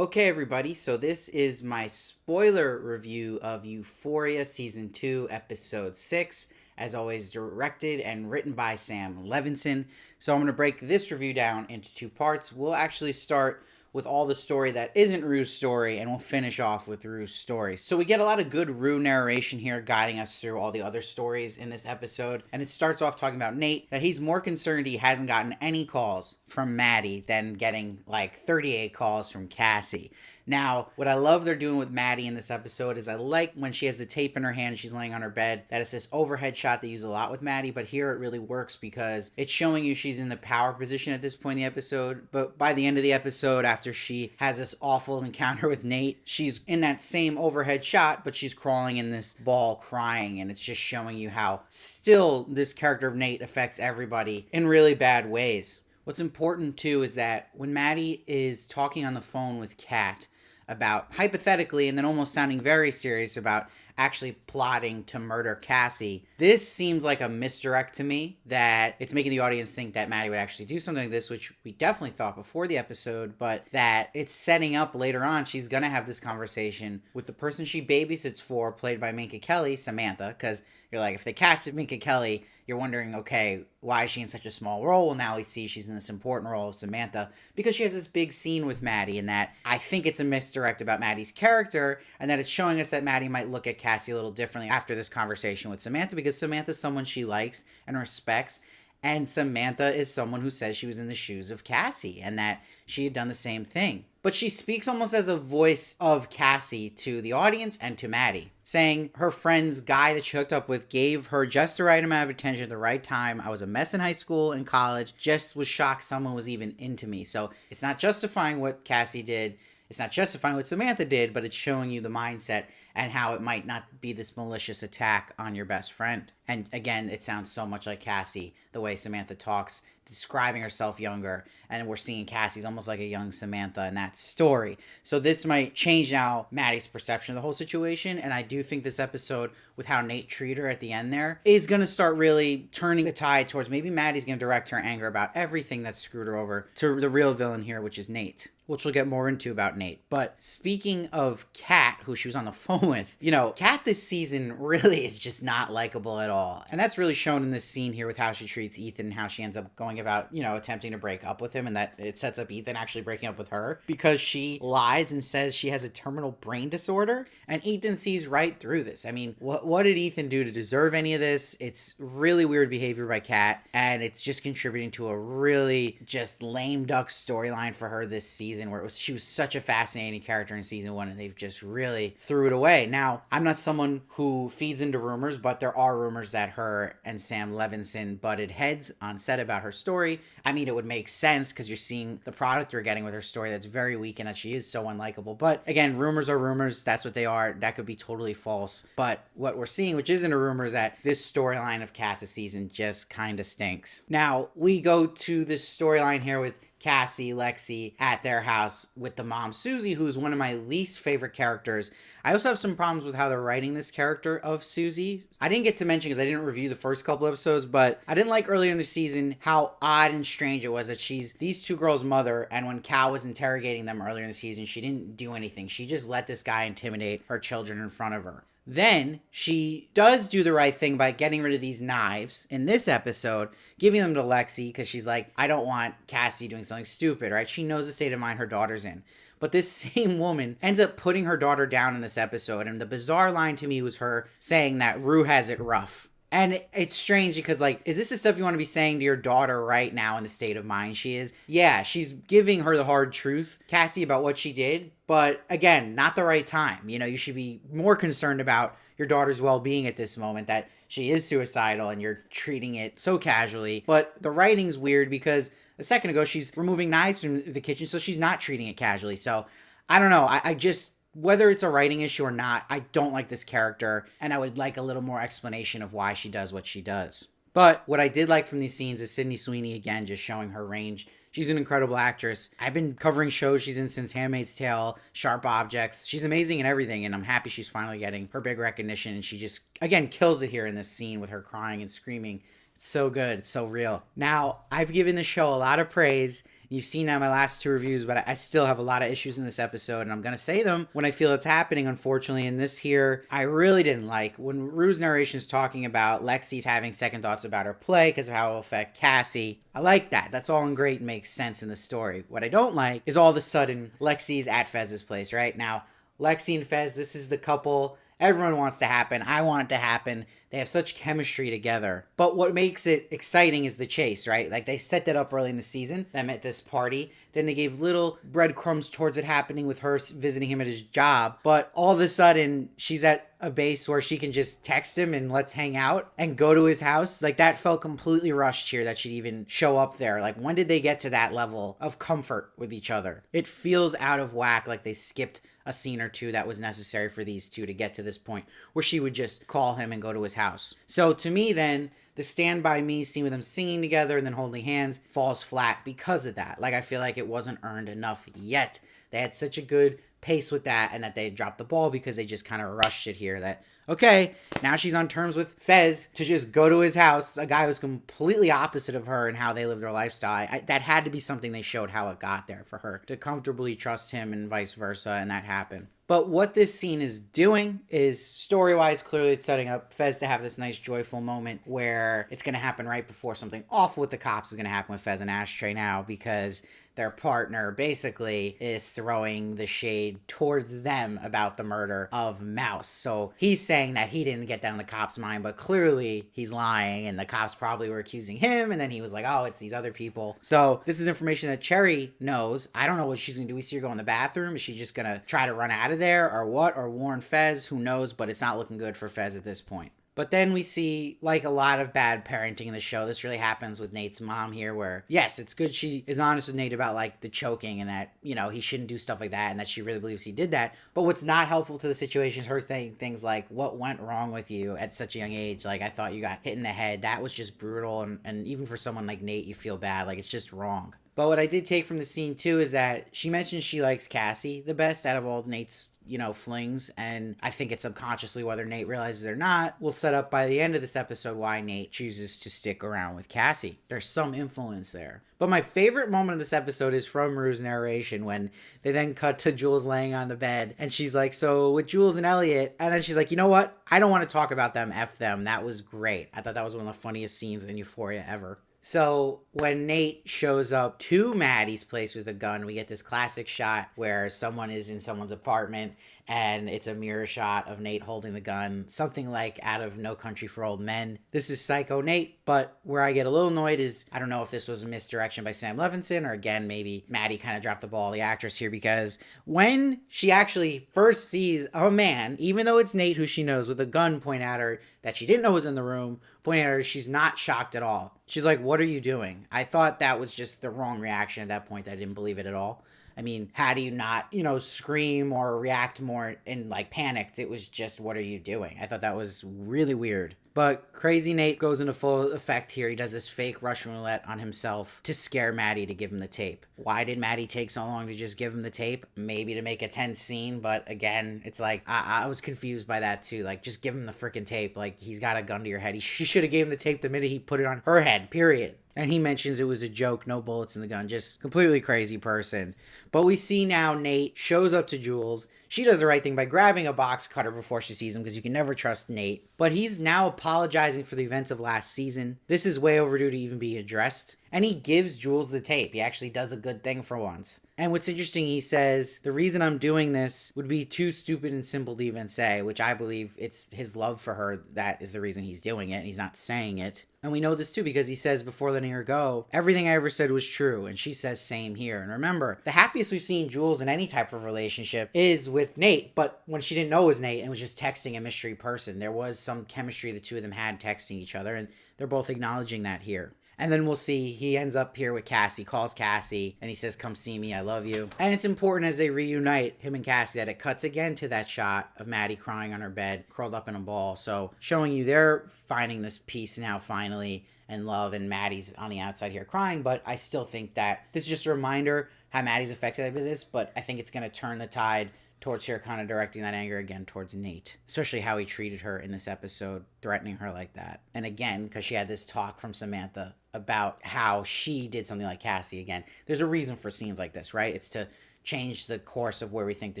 Okay, everybody, so this is my spoiler review of Euphoria Season 2, Episode 6. As always, directed and written by Sam Levinson. So I'm going to break this review down into two parts. We'll actually start with all the story that isn't Rue's story, and we'll finish off with Rue's story. So we get a lot of good Rue narration here guiding us through all the other stories in this episode. And it starts off talking about Nate, that he's more concerned he hasn't gotten any calls from Maddie than getting like 38 calls from Cassie. Now, what I love they're doing with Maddie in this episode is I like when she has the tape in her hand, she's laying on her bed, that it's this overhead shot they use a lot with Maddie, but here it really works because it's showing you she's in the power position at this point in the episode, but by the end of the episode, after she has this awful encounter with Nate, she's in that same overhead shot, but she's crawling in this ball crying, and it's just showing you how still this character of Nate affects everybody in really bad ways. What's important too is that when Maddie is talking on the phone with Kat about hypothetically and then almost sounding very serious about actually plotting to murder Cassie, this seems like a misdirect to me, that it's making the audience think that Maddie would actually do something like this, which we definitely thought before the episode, but that it's setting up later on she's going to have this conversation with the person she babysits for, played by Minka Kelly, Samantha, because you're like, if they casted Minka Kelly, you're wondering, okay, why is she in such a small role? Well, now we see she's in this important role of Samantha because she has this big scene with Maddie, and that I think it's a misdirect about Maddie's character, and that it's showing us that Maddie might look at Cassie a little differently after this conversation with Samantha, because Samantha's someone she likes and respects, and Samantha is someone who says she was in the shoes of Cassie and that she had done the same thing. But she speaks almost as a voice of Cassie to the audience and to Maddie, saying her friend's guy that she hooked up with gave her just the right amount of attention at the right time. I was a mess in high school and college, just was shocked someone was even into me. So it's not justifying what Cassie did, it's not justifying what Samantha did, but it's showing you the mindset and how it might not be this malicious attack on your best friend. And again, it sounds so much like Cassie, the way Samantha talks, describing herself younger, and we're seeing Cassie's almost like a young Samantha in that story. So this might change now Maddie's perception of the whole situation, and I do think this episode, with how Nate treated her at the end there, is going to start really turning the tide towards maybe Maddie's going to direct her anger about everything that screwed her over to the real villain here, which is Nate, which we'll get more into about Nate. But speaking of Kat, who she was on the phone with, Kat this season really is just not likable at all. And that's really shown in this scene here with how she treats Ethan and how she ends up going about, attempting to break up with him, and that it sets up Ethan actually breaking up with her because she lies and says she has a terminal brain disorder. And Ethan sees right through this. I mean, what did Ethan do to deserve any of this? It's really weird behavior by Kat, and it's just contributing to a really just lame duck storyline for her this season, where she was such a fascinating character in season 1, and they've just really threw it away. Now, I'm not someone who feeds into rumors, but there are rumors that her and Sam Levinson butted heads on set about her story. I mean, it would make sense because you're seeing the product we're getting with her story that's very weak and that she is so unlikable. But again, rumors are rumors. That's what they are. That could be totally false. But what we're seeing, which isn't a rumor, is that this storyline of Kat this season just kind of stinks. Now, we go to this storyline here with Cassie, Lexie at their house with the mom, Susie, who's one of my least favorite characters. I also have some problems with how they're writing this character of Susie. I didn't get to mention because I didn't review the first couple episodes, but I didn't like earlier in the season how odd and strange it was that she's these two girls' mother, and when Cal was interrogating them earlier in the season, she didn't do anything. She just let this guy intimidate her children in front of her. Then she does do the right thing by getting rid of these knives in this episode, giving them to Lexie because she's like, I don't want Cassie doing something stupid, right? She knows the state of mind her daughter's in. But this same woman ends up putting her daughter down in this episode, and the bizarre line to me was her saying that Rue has it rough. And it's strange because, is this the stuff you want to be saying to your daughter right now in the state of mind she is? Yeah, she's giving her the hard truth, Cassie, about what she did. But again, not the right time. You should be more concerned about your daughter's well-being at this moment, that she is suicidal and you're treating it so casually. But the writing's weird because a second ago she's removing knives from the kitchen, so she's not treating it casually. So I don't know. I just... Whether it's a writing issue or not, I don't like this character, and I would like a little more explanation of why she does what she does. But what I did like from these scenes is Sydney Sweeney, again, just showing her range. She's an incredible actress. I've been covering shows she's in since Handmaid's Tale, Sharp Objects. She's amazing in everything, and I'm happy she's finally getting her big recognition, and she just, again, kills it here in this scene with her crying and screaming. It's so good. It's so real. Now, I've given the show a lot of praise You've seen that in my last 2 reviews, but I still have a lot of issues in this episode, and I'm going to say them when I feel it's happening, unfortunately. And this here, I really didn't like. When Rue's narration is talking about Lexie's having second thoughts about her play because of how it will affect Cassie, I like that. That's all great and makes sense in the story. What I don't like is all of a sudden Lexie's at Fez's place, right? Now, Lexie and Fez, this is the couple everyone wants to happen. I want it to happen. They have such chemistry together. But what makes it exciting is the chase, right? Like, they set that up early in the season, them at this party. Then they gave little breadcrumbs towards it happening with her visiting him at his job. But all of a sudden, she's at a base where she can just text him and let's hang out and go to his house. Like, that felt completely rushed here that she'd even show up there. Like, when did they get to that level of comfort with each other? It feels out of whack, like they skipped a scene or two that was necessary for these two to get to this point where she would just call him and go to his house. So to me then, the Stand By Me scene with them singing together and then holding hands falls flat because of that. Like, I feel like it wasn't earned enough yet. They had such a good pace with that, and that they dropped the ball because they just kind of rushed it here. That, okay, now she's on terms with Fez to just go to his house, a guy who's completely opposite of her and how they live their lifestyle. That had to be something they showed how it got there for her to comfortably trust him and vice versa, and that happened. But what this scene is doing is, story-wise, clearly it's setting up Fez to have this nice, joyful moment where it's going to happen right before something awful with the cops is going to happen with Fez and Ashtray now, because their partner basically is throwing the shade towards them about the murder of Mouse. So he's saying that he didn't get down the cops' mind, but clearly he's lying, and the cops probably were accusing him, and then he was like, oh, it's these other people. So this is information that Cherry knows. I don't know what she's gonna do. We see her go in the bathroom. Is she just gonna try to run out of there or what? Or warn Fez? Who knows? But it's not looking good for Fez at this point. But then we see, like a lot of bad parenting in the show, this really happens with Nate's mom here, where, yes, it's good she is honest with Nate about, like, the choking and that, you know, he shouldn't do stuff like that and that she really believes he did that. But what's not helpful to the situation is her saying things like, what went wrong with you at such a young age? Like, I thought you got hit in the head. That was just brutal. And even for someone like Nate, you feel bad. Like, it's just wrong. But what I did take from the scene, too, is that she mentioned she likes Cassie the best out of all Nate's, you know, flings, and I think it's subconsciously, whether Nate realizes it or not, will set up by the end of this episode why Nate chooses to stick around with Cassie. There's some influence there. But my favorite moment of this episode is from Rue's narration, when they then cut to Jules laying on the bed, and she's like, so with Jules and Elliot, and then she's like, you know what? I don't want to talk about them, F them. That was great. I thought that was one of the funniest scenes in Euphoria ever. So when Nate shows up to Maddie's place with a gun, we get this classic shot where someone is in someone's apartment and it's a mirror shot of Nate holding the gun, something like out of No Country for Old Men. This is Psycho Nate, but where I get a little annoyed is, I don't know if this was a misdirection by Sam Levinson, or again, maybe Maddie kind of dropped the ball, the actress here, because when she actually first sees a man, even though it's Nate who she knows, with a gun pointing at her that she didn't know was in the room, pointing at her, she's not shocked at all. She's like, what are you doing? I thought that was just the wrong reaction at that point. I didn't believe it at all. I mean, how do you not, you know, scream or react more in, like, panicked? It was just, what are you doing? I thought that was really weird. But Crazy Nate goes into full effect here. He does this fake Russian roulette on himself to scare Maddie to give him the tape. Why did Maddie take so long to just give him the tape? Maybe to make a tense scene, but again, it's like, I was confused by that too. Like, just give him the freaking tape. Like, he's got a gun to your head. She should have gave him the tape the minute he put it on her head, period. And he mentions it was a joke, no bullets in the gun, just completely crazy person. But we see now Nate shows up to Jules. She does the right thing by grabbing a box cutter before she sees him, because you can never trust Nate. But he's now apologizing for the events of last season. This is way overdue to even be addressed. And he gives Jules the tape. He actually does a good thing for once. And what's interesting, he says, the reason I'm doing this would be too stupid and simple to even say, which I believe it's his love for her that is the reason he's doing it, and he's not saying it. And we know this too because he says before letting her go, everything I ever said was true, and she says same here. And remember, the happiest we've seen Jules in any type of relationship is with Nate, but when she didn't know it was Nate and was just texting a mystery person, there was some chemistry the two of them had texting each other, and they're both acknowledging that here. And then we'll see he ends up here with Cassie, calls Cassie, and he says, come see me, I love you. And it's important as they reunite, him and Cassie, that it cuts again to that shot of Maddie crying on her bed, curled up in a ball. So showing you they're finding this peace now finally and love, and Maddie's on the outside here crying. But I still think that this is just a reminder how Maddie's affected by this, but I think it's going to turn the tide towards her, kind of directing that anger again towards Nate, especially how he treated her in this episode, threatening her like that. And again, because she had this talk from Samantha about how she did something like Cassie again. There's a reason for scenes like this, right? It's to change the course of where we think the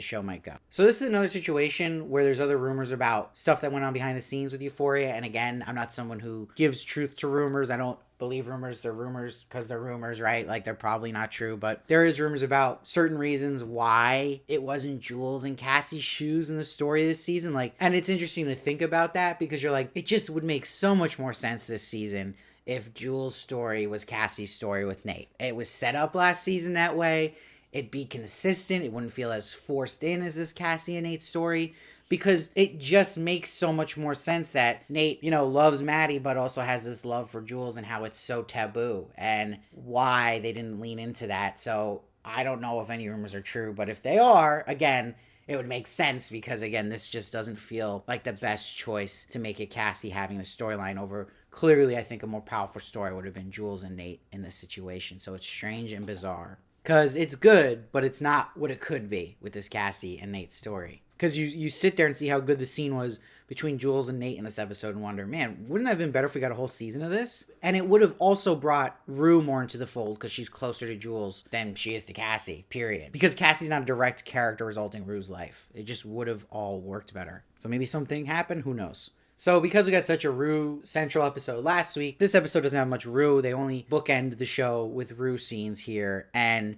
show might go. So this is another situation where there's other rumors about stuff that went on behind the scenes with Euphoria. And again, I'm not someone who gives truth to rumors. I don't believe rumors. They're rumors because they're rumors, right? Like, they're probably not true, but there is rumors about certain reasons why it wasn't Jules and Cassie's shoes in the story this season. Like, and it's interesting to think about that because you're like, it just would make so much more sense this season if Jules' story was Cassie's story with Nate. It was set up last season that way. It'd be consistent. It wouldn't feel as forced in as this Cassie and Nate story, because it just makes so much more sense that Nate, loves Maddie, but also has this love for Jules and how it's so taboo and why they didn't lean into that. So I don't know if any rumors are true, but if they are, again, it would make sense because, again, this just doesn't feel like the best choice to make it Cassie having the storyline over. Clearly, I think a more powerful story would have been Jules and Nate in this situation. So it's strange and bizarre. Because it's good, but it's not what it could be with this Cassie and Nate story. Because you sit there and see how good the scene was between Jules and Nate in this episode and wonder, man, wouldn't that have been better if we got a whole season of this? And it would have also brought Rue more into the fold because she's closer to Jules than she is to Cassie, period. Because Cassie's not a direct character resulting in Rue's life. It just would have all worked better. So maybe something happened, who knows? So because we got such a Rue central episode last week, this episode doesn't have much Rue. They only bookend the show with Rue scenes here. And,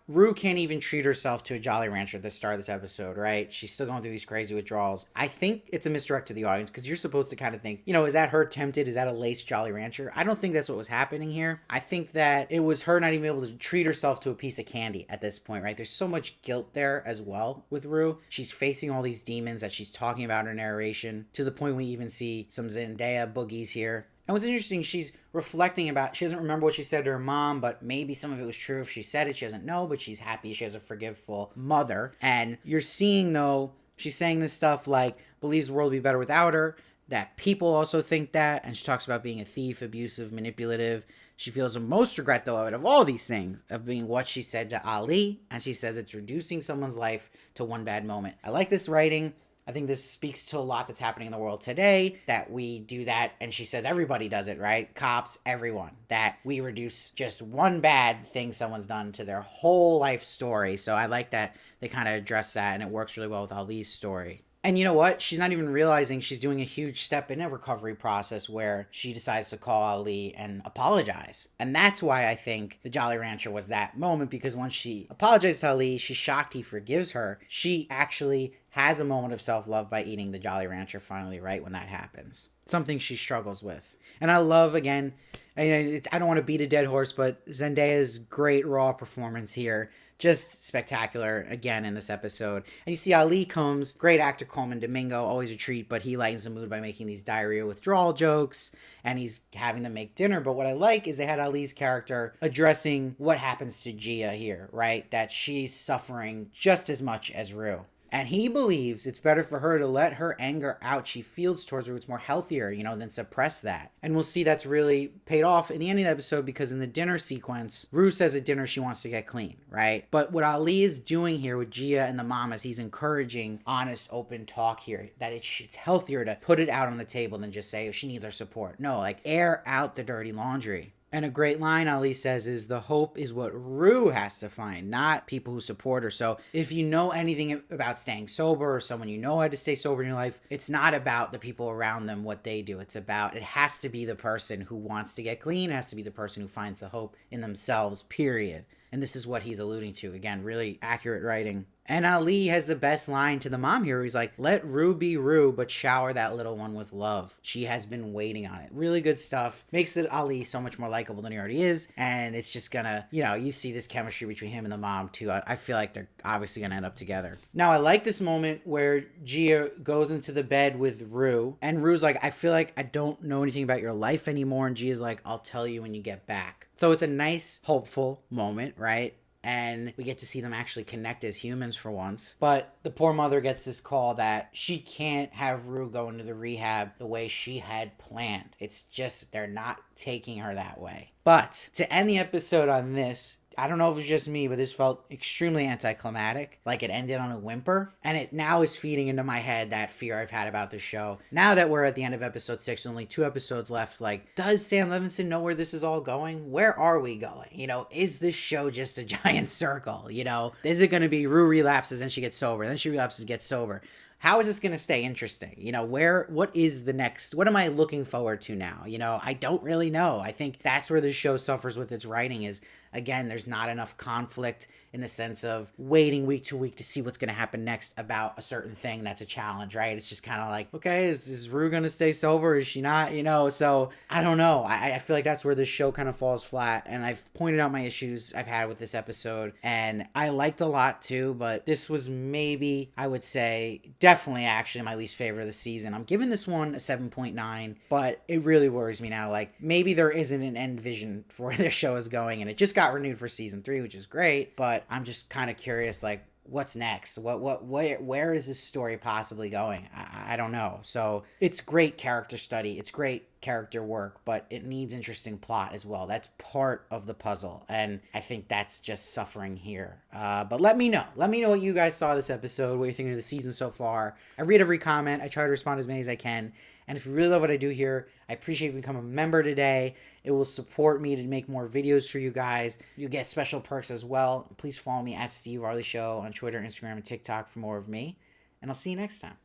Rue can't even treat herself to a Jolly Rancher at the start of this episode, right? She's still going through these crazy withdrawals. I think it's a misdirect to the audience because you're supposed to kind of think, is that her tempted? Is that a laced Jolly Rancher? I don't think that's what was happening here. I think that it was her not even able to treat herself to a piece of candy at this point, right? There's so much guilt there as well with Rue. She's facing all these demons that she's talking about in her narration, to the point we even see some Zendaya boogies here. And what's interesting, she's reflecting about, she doesn't remember what she said to her mom, but maybe some of it was true if she said it. She doesn't know, but she's happy she has a forgiveful mother. And you're seeing, though, she's saying this stuff like, believes the world would be better without her, that people also think that, and she talks about being a thief, abusive, manipulative. She feels the most regret, though, out of all these things, of being what she said to Ali, and she says it's reducing someone's life to one bad moment. I like this writing. I think this speaks to a lot that's happening in the world today, that we do that, and she says everybody does it, right? Cops, everyone. That we reduce just one bad thing someone's done to their whole life story. So I like that they kind of address that, and it works really well with Ali's story. And you know what? She's not even realizing she's doing a huge step in a recovery process where she decides to call Ali and apologize. And that's why I think the Jolly Rancher was that moment, because once she apologizes to Ali, she's shocked he forgives her. She actually has a moment of self-love by eating the Jolly Rancher finally, right when that happens. Something she struggles with. And I love, again, I don't want to beat a dead horse, but Zendaya's great raw performance here. Just spectacular, again, in this episode. And you see Ali comes, great actor Coleman Domingo, always a treat, but he lightens the mood by making these diarrhea withdrawal jokes, and he's having them make dinner. But what I like is they had Ali's character addressing what happens to Gia here, right? That she's suffering just as much as Rue. And he believes it's better for her to let her anger out she feels towards Rue. It's more healthier, than suppress that. And we'll see that's really paid off in the end of the episode, because in the dinner sequence, Rue says at dinner she wants to get clean, right? But what Ali is doing here with Gia and the mom is he's encouraging honest, open talk here. That it's healthier to put it out on the table than just say, oh, she needs our support. No, air out the dirty laundry. And a great line Ali says is, the hope is what Rue has to find, not people who support her. So if you know anything about staying sober, or someone how to stay sober in your life, it's not about the people around them, what they do. It has to be the person who wants to get clean. It has to be the person who finds the hope in themselves, period. And this is what he's alluding to. Again, really accurate writing. And Ali has the best line to the mom here. He's like, let Rue be Rue, but shower that little one with love. She has been waiting on it. Really good stuff. Makes it Ali so much more likable than he already is. And it's just gonna, you see this chemistry between him and the mom too. I feel like they're obviously gonna end up together. Now, I like this moment where Gia goes into the bed with Rue. And Rue's like, I feel like I don't know anything about your life anymore. And Gia's like, I'll tell you when you get back. So it's a nice, hopeful moment, right? And we get to see them actually connect as humans for once. But the poor mother gets this call that she can't have Rue go into the rehab the way she had planned. It's just, they're not taking her that way. But to end the episode on this, I don't know if it was just me, but this felt extremely anticlimactic. Like it ended on a whimper. And it now is feeding into my head that fear I've had about the show. Now that we're at the end of episode 6, only 2 episodes left, like, does Sam Levinson know where this is all going? Where are we going? You know, is this show just a giant circle? You know, is it going to be Rue relapses and she gets sober, then she relapses, gets sober? How is this going to stay interesting? You know, what is the next, what am I looking forward to now? You know, I don't really know. I think that's where the show suffers with its writing is, again, there's not enough conflict in the sense of waiting week to week to see what's going to happen next about a certain thing that's a challenge, right? It's just kind of like, okay, is Rue going to stay sober? Is she not? You know, so I don't know. I feel like that's where this show kind of falls flat. And I've pointed out my issues I've had with this episode. And I liked a lot too, but this was maybe, I would say, definitely actually my least favorite of the season. I'm giving this one a 7.9, but it really worries me now. Like, maybe there isn't an end vision for where this show is going, and it just got renewed for season 3, which is great, but I'm just kind of curious, like, what's next? Where is this story possibly going? I don't know. So it's great character study. It's great character work, but it needs interesting plot as well. That's part of the puzzle, and I think that's just suffering here. But let me know. Let me know what you guys saw this episode, what you're thinking of the season so far. I read every comment. I try to respond as many as I can. And if you really love what I do here, I appreciate if you become a member today. It will support me to make more videos for you guys. You get special perks as well. Please follow me at Steve Varley Show on Twitter, Instagram, and TikTok for more of me. And I'll see you next time.